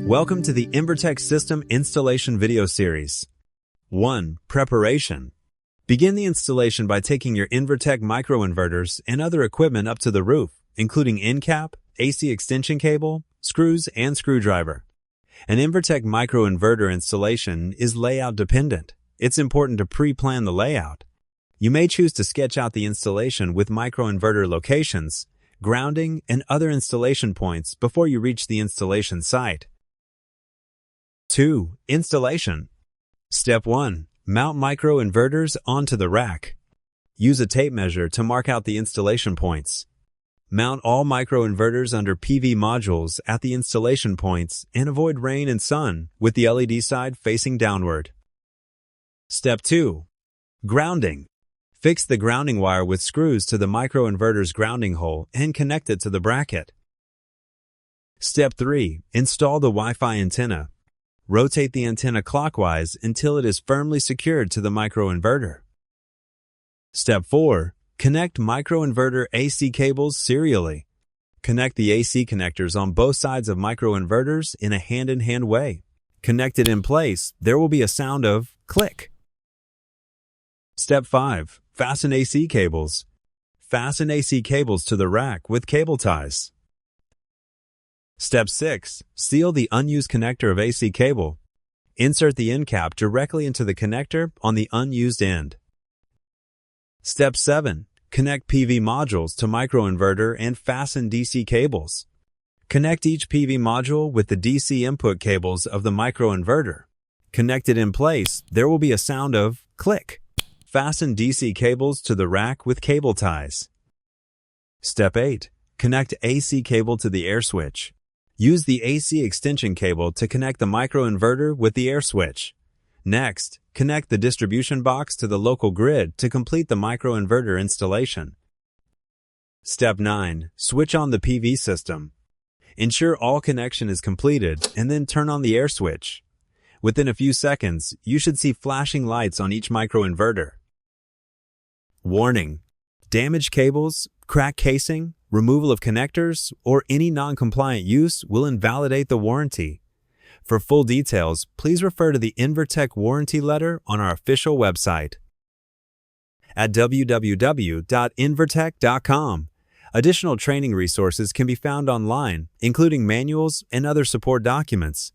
Welcome to the Invertech System Installation Video Series. 1. Preparation. Begin the installation by taking your Invertech microinverters and other equipment up to the roof, including end cap, AC extension cable, screws, and screwdriver. An Invertech microinverter installation is layout dependent. It's important to pre-plan the layout. You may choose to sketch out the installation with microinverter locations, grounding, and other installation points before you reach the installation site. 2. Installation. Step 1. Mount microinverters onto the rack. Use a tape measure to mark out the installation points. Mount all microinverters under PV modules at the installation points and avoid rain and sun with the LED side facing downward. Step 2. Grounding. Fix the grounding wire with screws to the microinverter's grounding hole and connect it to the bracket. Step 3. Install the Wi-Fi antenna. Rotate the antenna clockwise until it is firmly secured to the microinverter. Step 4. Connect microinverter AC cables serially. Connect the AC connectors on both sides of microinverters in a hand-in-hand way. Connected in place, there will be a sound of click. Step 5. Fasten AC cables. Fasten AC cables to the rack with cable ties. Step 6. Seal the unused connector of AC cable. Insert the end cap directly into the connector on the unused end. Step 7. Connect PV modules to microinverter and fasten DC cables. Connect each PV module with the DC input cables of the microinverter. Connected in place, there will be a sound of click. Fasten DC cables to the rack with cable ties. Step 8. Connect AC cable to the air switch. Use the AC extension cable to connect the microinverter with the air switch. Next, connect the distribution box to the local grid to complete the microinverter installation. Step 9. Switch on the PV system. Ensure all connection is completed and then turn on the air switch. Within a few seconds, you should see flashing lights on each microinverter. Warning: damaged cables, cracked casing, removal of connectors, or any non-compliant use will invalidate the warranty. For full details, please refer to the Invertech warranty letter on our official website at www.invertech.com. Additional training resources can be found online, including manuals and other support documents.